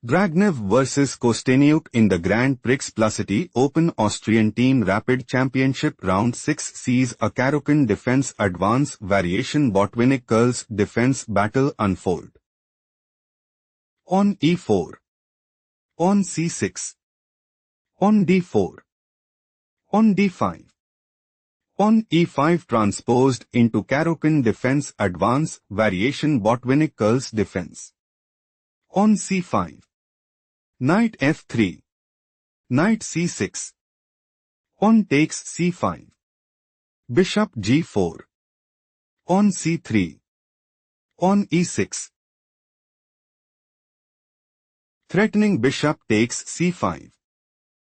Dragnev vs Kosteniuk in the Grand Prix Pluscity Open Austrian Team Rapid Championship Round 6 sees a cáchchۂicờvua defense advance variation botvinnik curls defense battle unfold. On e4. On c6. On d4. On d5. On e5 transposed into cáchchۂicờvua defense advance variation botvinnik curls defense. On c5. Knight f3. Knight c6. On takes c5. Bishop g4. On c3. On e6. Threatening bishop takes c5.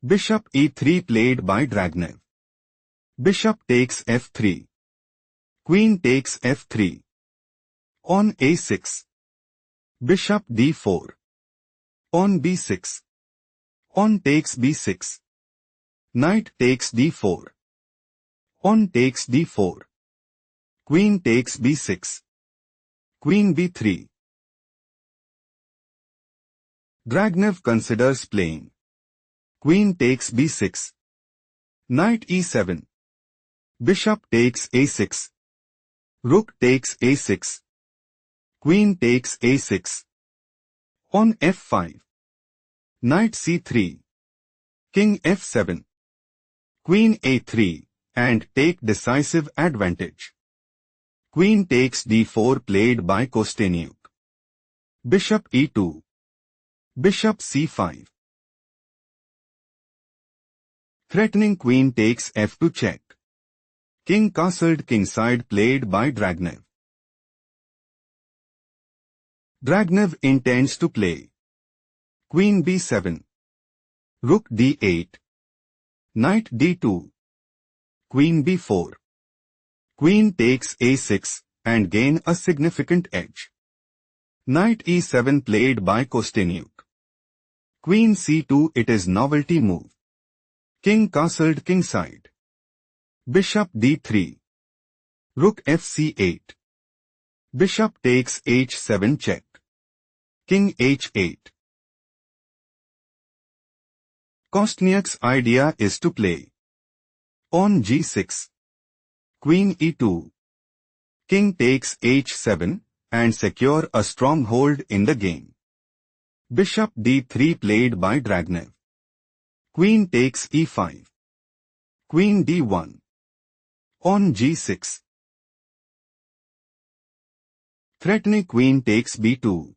Bishop e3 played by Dragnev. Bishop takes f3. Queen takes f3. On a6. Bishop d4. On b6. On takes b6. Knight takes d4. On takes d4. Queen takes b6. Queen b3. Dragnev considers playing. Queen takes b6. Knight e7. Bishop takes a6. Rook takes a6. Queen takes a6. On f5. Knight c3. King f7. Queen a3, and take decisive advantage. Queen takes d4 played by Kosteniuk. Bishop e2. Bishop c5. Threatening queen takes f2 check. King castled kingside played by Dragnev. Dragnev intends to play Queen b7, Rook d8, Knight d2, Queen b4, Queen takes a6 and gain a significant edge. Knight e7 played by Kosteniuk. Queen c2 it is novelty move. King castled kingside. Bishop d3, Rook fc8, Bishop takes h7 check. King h8. Kosteniuk's idea is to play on g6, Queen e2, King takes h7 and secure a stronghold in the game. Bishop d3 played by Dragnev. Queen takes e5, Queen d1, on g6. Threatening queen takes b2.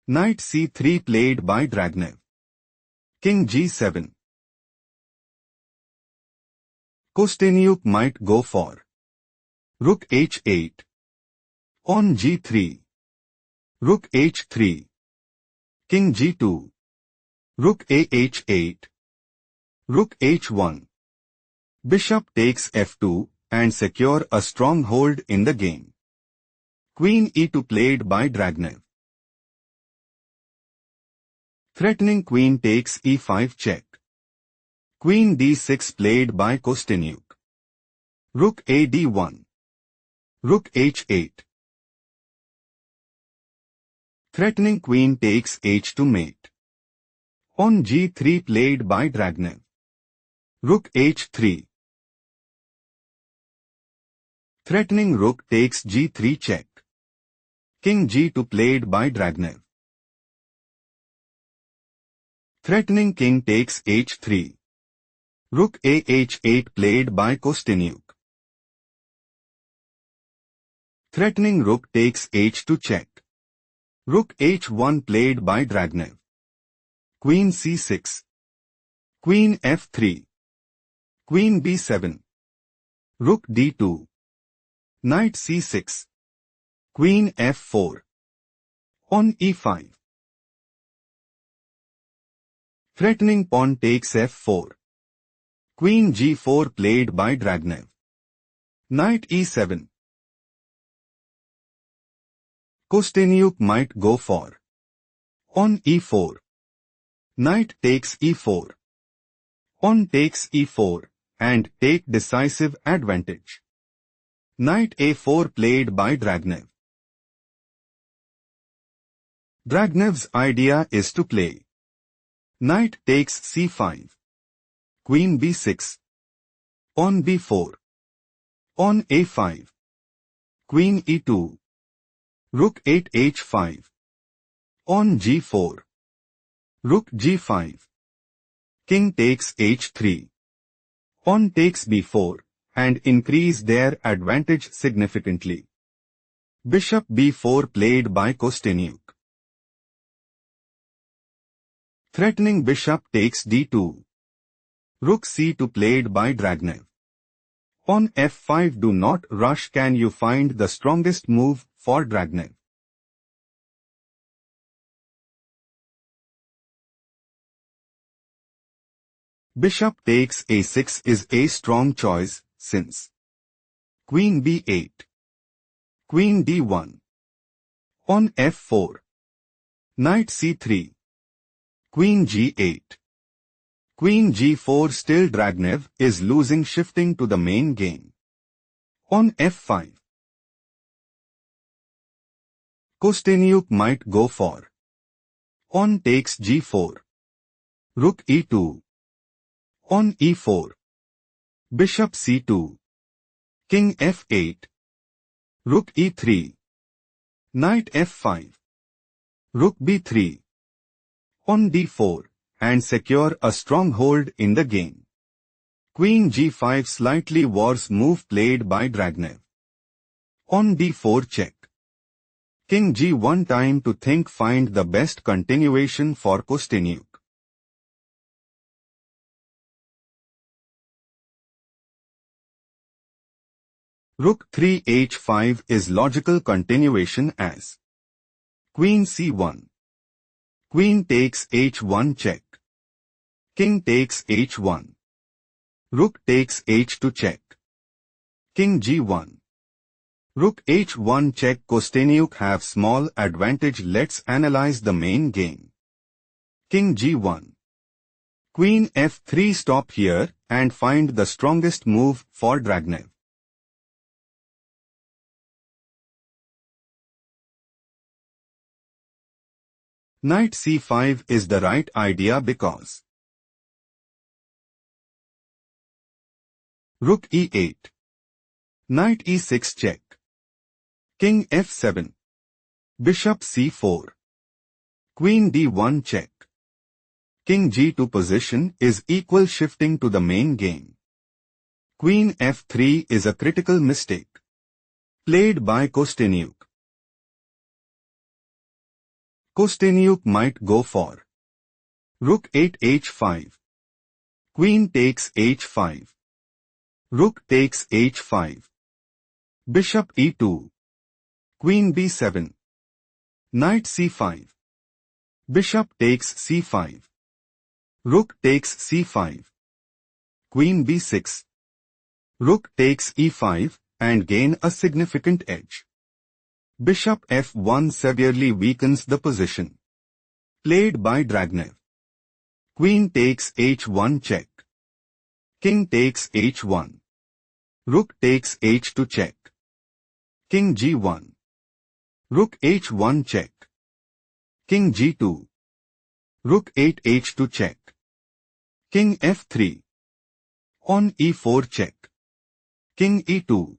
Knight c3 played by Dragnev. King g7. Kosteniuk might go for Rook h8. On g3. Rook h3. King g2. Rook ah8. Rook h1. Bishop takes f2 and secure a stronghold in the game. Queen e2 played by Dragnev. Threatening queen takes e5 check. Queen d6 played by Kosteniuk. Rook a d1. Rook h8. Threatening queen takes h2 mate. On g3 played by Dragnev. Rook h3. Threatening rook takes g3 check. King g2 played by Dragnev. Threatening king takes h3. Rook ah8 played by Kosteniuk. Threatening rook takes h2 check. Rook h1 played by Dragnev. Queen c6. Queen f3. Queen b7. Rook d2. Knight c6. Queen f4. On e5. Threatening pawn takes f4. Queen g4 played by Dragnev. Knight e7. Kosteniuk might go for on e4. Knight takes e4. On takes e4 and take decisive advantage. Knight a4 played by Dragnev. Dragnev's idea is to play knight takes c5, queen b6, on b4, on a5, queen e2, rook 8 h5, on g4, rook g5, king takes h3, pawn takes b4, and increase their advantage significantly. Bishop b4 played by Kosteniuk. Threatening bishop takes d2. Rook c2 played by Dragnev. Pawn f5 do not rush. Can you find the strongest move for Dragnev? Bishop takes a6 is a strong choice, since queen b8, queen d1, pawn f4, knight c3, queen g8, queen g4. Still Dragnev is losing. Shifting to the main game. On f5, Kosteniuk might go for pawn takes g4, rook e2, pawn e4, bishop c2, king f8, rook e3, knight f5, rook b3, pawn d4, and secure a stronghold in the game. Queen g5 slightly worse move played by Dragnev. On d4 check. King g1 time to think. Find the best continuation for Kosteniuk. Rook 3 h5 is logical continuation as queen c1, queen takes h1 check, king takes h1, rook takes h2 check, king g1, rook h1 check. Kosteniuk have small advantage. Let's analyze the main game. King g1, queen f3. Stop here and find the strongest move for Dragnev. Knight c5 is the right idea because rook e8, knight e6 check, king f7, bishop c4, queen d1 check, king g2 position is equal. Shifting to the main game. Queen f3 is a critical mistake played by Kosteniuk. Kosteniuk might go for rook 8 h5, queen takes h5, rook takes h5, bishop e2, queen b7, knight c5, bishop takes c5, rook takes c5, queen b6, rook takes e5, and gain a significant edge. Bishop f1 severely weakens the position played by Dragnev. Queen takes h1 check, king takes h1, rook takes h2 check, king g1, rook h1 check, king g2, rook 8 h2 check, king f3, pawn e4 check, king e2,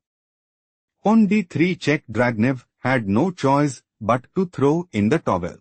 pawn d3 check. Dragnev had no choice but to throw in the towel.